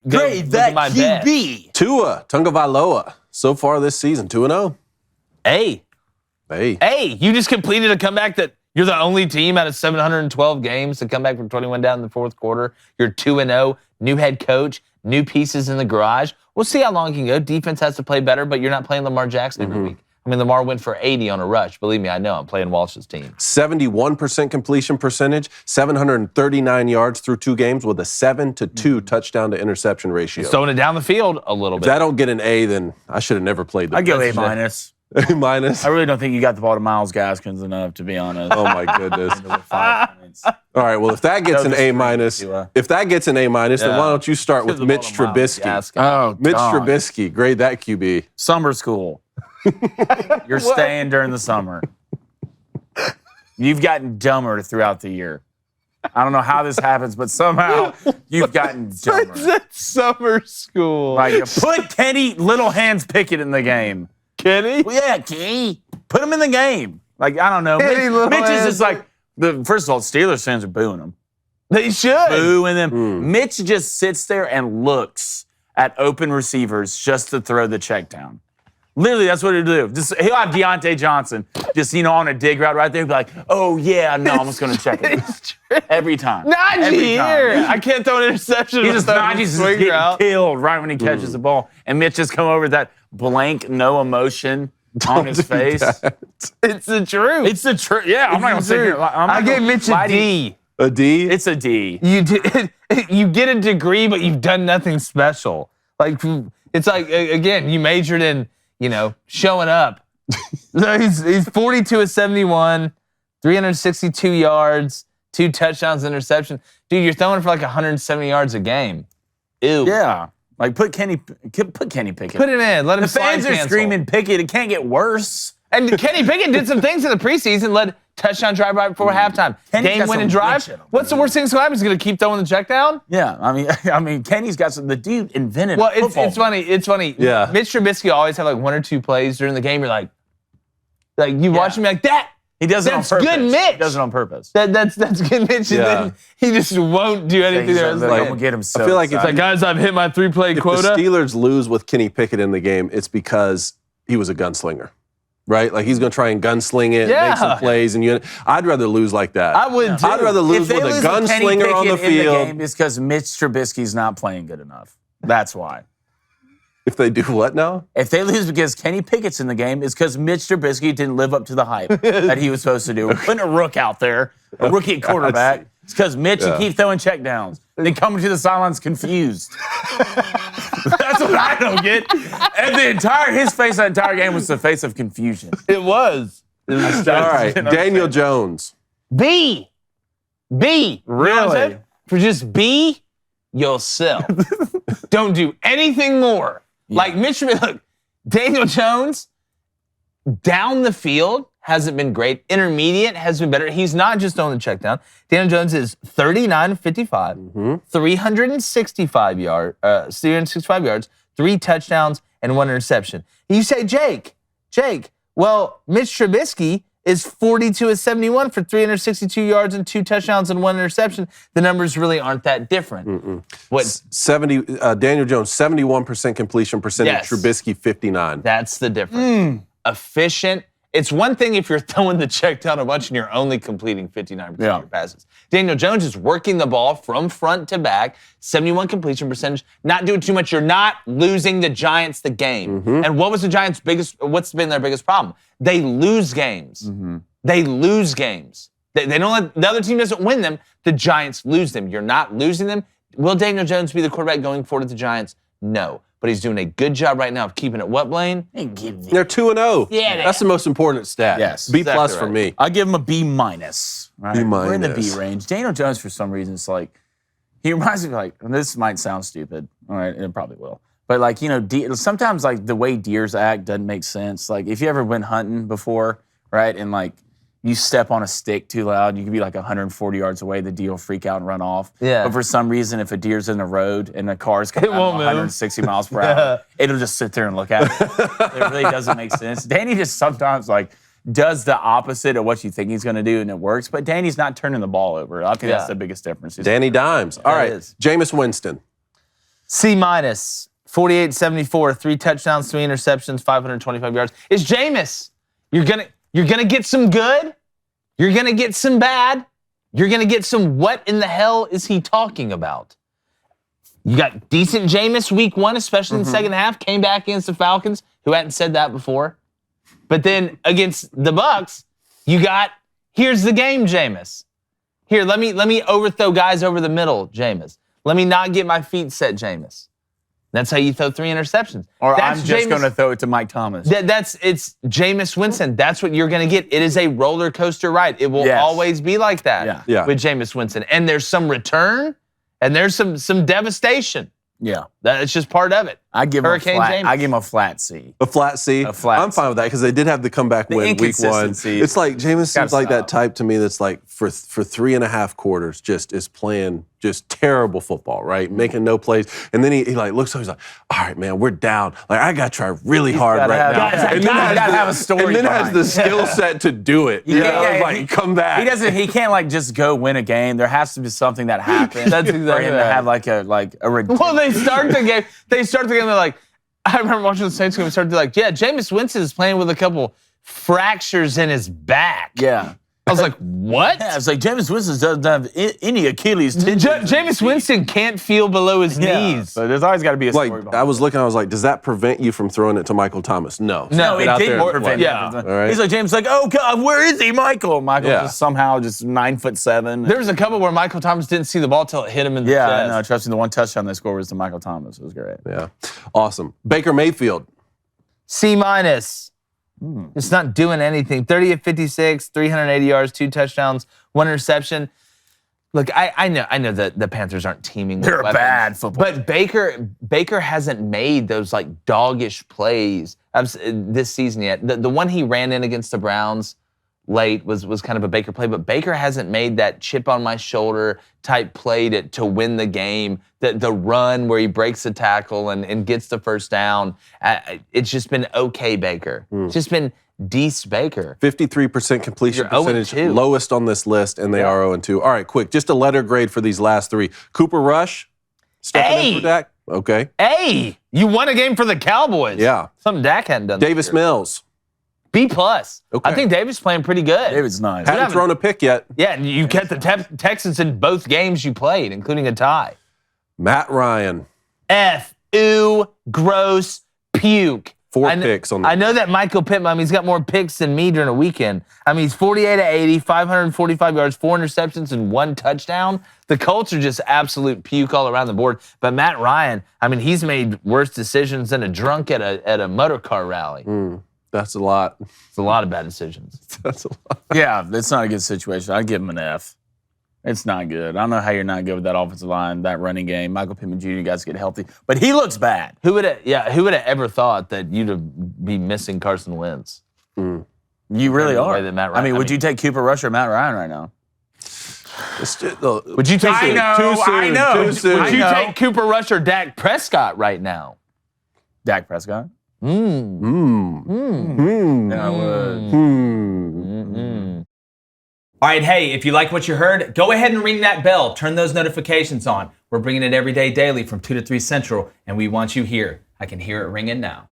Grade that QB. Tua Tagovailoa. So far this season, 2-0. Hey, you just completed a comeback that you're the only team out of 712 games to come back from 21 down in the fourth quarter. You're 2-0, new head coach, new pieces in the garage. We'll see how long it can go. Defense has to play better, but you're not playing Lamar Jackson every week. I mean, Lamar went for 80 on a rush. Believe me, I know. I'm playing Walsh's team. 71% completion percentage, 739 yards through 2 games with a 7-2 touchdown to interception ratio. He's throwing it down the field a little bit. If I don't get an A, then I should have never played the I go A-. A-. I really don't think you got the ball to Myles Gaskins enough, to be honest. Oh my goodness. All right, well, if that gets an A-, then why don't you start with Mitch Trubisky? Oh, Mitch Trubisky, grade that QB. Summer school. You're staying during the summer. You've gotten dumber throughout the year. I don't know how this happens, but somehow you've gotten dumber. That's summer school. Like, put Kenny Little Hands Pickett in the game. Kenny? Well, yeah, Kenny. Put him in the game. Like, I don't know. Mitch is just like, first of all, Steelers fans are booing him. They should. Booing them. Mitch just sits there and looks at open receivers just to throw the check down. Literally, that's what he'll do. He'll have Deontay Johnson just, on a dig route right there. He'll be like, oh, yeah, no, I'm just going to check it. Every time. Najee here. I can't throw an interception. Najee's just getting killed right when he catches the ball. And Mitch just come over with that blank, no emotion on his face. It's the truth. It's the truth. Yeah, I'm not going to sit here. I gave Mitch a D. A D? It's a D. You get a degree, but you've done nothing special. Like, it's like, again, you majored in, showing up. So he's 42 of 71, 362 yards, 2 touchdowns, interception. Dude, you're throwing for like 170 yards a game. Ew. Yeah. Like, put Kenny Pickett. Put him in. Let him slide cancel. The fans are screaming Pickett. It can't get worse. And Kenny Pickett did some things in the preseason, led touchdown drive right before halftime. Game-winning drive. What's the worst thing that's going to happen? He's going to keep throwing the check down? Yeah, I mean, Kenny's got some. The dude invented football. It's funny. Yeah. Mitch Trubisky always have like 1 or 2 plays during the game. You're like you watch him like that. He does it on purpose. That's good, Mitch. He does it on purpose. That's good, Mitch. Yeah. And then he just won't do anything. I'm gonna get him. So I feel like it's like, guys, I've hit my 3-play quota. If the Steelers lose with Kenny Pickett in the game, it's because he was a gunslinger. Right? Like, he's going to try and gunsling it, make some plays. And I'd rather lose like that. I would, too. I'd rather lose with a gunslinger on the field. It's because Mitch Trubisky's not playing good enough. That's why. If they do what now? If they lose because Kenny Pickett's in the game, it's because Mitch Trubisky didn't live up to the hype that he was supposed to do. We're putting a rook out there, a rookie quarterback. It's because Mitch he keeps throwing check downs. Then coming to the sidelines confused. That's what I don't get. And his face that entire game was the face of confusion. It was. All right, Daniel Jones. B. Really? For just be yourself. Don't do anything more. Yeah. Like Mitch, look, Daniel Jones, down the field, hasn't been great. Intermediate has been better. He's not just on the check down. Daniel Jones is 39-55, 365 yards, 3 touchdowns, and 1 interception. You say, Jake, well, Mitch Trubisky is 42 of 71 for 362 yards and 2 touchdowns and 1 interception. The numbers really aren't that different. What? Daniel Jones, 71% completion percentage. Yes. Trubisky, 59. That's the difference. Efficient. It's one thing if you're throwing the check down a bunch and you're only completing 59% of your passes. Daniel Jones is working the ball from front to back, 71 completion percentage, not doing too much. You're not losing the Giants the game. And what's been their biggest problem? They lose games. They lose games. They don't let, the other team doesn't win them. The Giants lose them. You're not losing them. Will Daniel Jones be the quarterback going forward at the Giants? No. But he's doing a good job right now of keeping it what, Blaine? They're 2-0. Yeah, that's the most important stat. Yes, B+ for me. I give him a B-. Right? B-. We're in the B range. Daniel Jones, for some reason, it's like, he reminds me of like, and this might sound stupid. All right, it probably will. But like, sometimes like the way deers act doesn't make sense. Like, if you ever went hunting before, right, and like, you step on a stick too loud, you could be like 140 yards away, the deer will freak out and run off. Yeah. But for some reason, if a deer's in the road and the car's coming 160 miles per hour, it'll just sit there and look at it. It really doesn't make sense. Danny just sometimes like does the opposite of what you think he's going to do, and it works. But Danny's not turning the ball over. I think that's the biggest difference. Danny Dimes. All right, Jameis Winston. C-, 48-74, 3 touchdowns, 3 interceptions, 525 yards. It's Jameis. You're gonna get some good. You're gonna get some bad. You're gonna get some. What in the hell is he talking about? You got decent Jameis week 1, especially in the second half. Came back against the Falcons, who hadn't said that before. But then against the Bucs, you got, here's the game, Jameis. Here, let me overthrow guys over the middle, Jameis. Let me not get my feet set, Jameis. That's how you throw 3 interceptions. Or that's I'm just going to throw it to Mike Thomas. It's Jameis Winston. That's what you're going to get. It is a roller coaster ride. It will always be like that with Jameis Winston. And there's some return, and there's some devastation. Yeah. That's just part of it. I give him a flat C. A flat C? I'm fine with that because they did have the comeback win week 1. It's like Jameis seems like that type to me that's like for 3.5 quarters just is playing just terrible football, right? Making no plays. And then he like looks over, he's like, all right, man, we're down. Like, I got to try really hard right now. And then have a story. And then has the skill set to do it. Like, come back. He can't like just go win a game. There has to be something that happens. That's exactly for him to have like a well, they start the game. They're like, I remember watching the Saints game. We started like, Jameis Winston is playing with a couple fractures in his back. Yeah. I was like, what? Yeah, it's like Jameis Winston doesn't have any Achilles tendon. Jameis Winston can't feel below his knees. So there's always got to be a story behind I was like, does that prevent you from throwing it to Michael Thomas? No. No, it didn't prevent him. All right. He's like, James like, oh, God, where is he, Michael? Michael just somehow just 9'7". There was a couple where Michael Thomas didn't see the ball till it hit him in the chest. Yeah, I know. Trust me, the one touchdown they scored was to Michael Thomas. It was great. Yeah. Awesome. Baker Mayfield. C-. It's not doing anything. 30 of 56, 380 yards, 2 touchdowns, 1 interception. Look, I know that the Panthers aren't teaming with They're a bad football but Baker hasn't made those like doggish plays this season yet. The one he ran in against the Browns late was kind of a Baker play, but Baker hasn't made that chip on my shoulder type play to win the game. The run where he breaks the tackle and gets the first down. It's just been okay, Baker. It's just been decent Baker. 53% completion percentage, lowest on this list, and they are 0-2. All right, quick, just a letter grade for these last 3. Cooper Rush, stepping in for Dak. Okay. Hey, you won a game for the Cowboys. Yeah. Something Dak hadn't done. Davis Mills. B+. Okay. I think Davis playing pretty good. David's nice. Hadn't thrown a pick yet. Yeah, and you kept the Texans in both games you played, including a tie. Matt Ryan. F, gross, puke. 4 picks on the I know that Michael Pittman, he's got more picks than me during a weekend. I mean, he's 48 of 80, 545 yards, 4 interceptions, and 1 touchdown. The Colts are just absolute puke all around the board. But Matt Ryan, I mean, he's made worse decisions than a drunk at a motor car rally. That's a lot. It's a lot of bad decisions. That's a lot. Yeah, it's not a good situation. I'd give him an F. It's not good. I don't know how you're not good with that offensive line, that running game. Michael Pittman Jr. guys get healthy, but he looks bad. Who would have ever thought that you'd be missing Carson Wentz? You really are. I mean, would you take Cooper Rush or Matt Ryan right now? Would you take? I know. Would you take Cooper Rush or Dak Prescott right now? Dak Prescott. All right, hey, if you like what you heard, go ahead and ring that bell. Turn those notifications on. We're bringing it every day daily from 2 to 3 Central, and we want you here. I can hear it ringing now.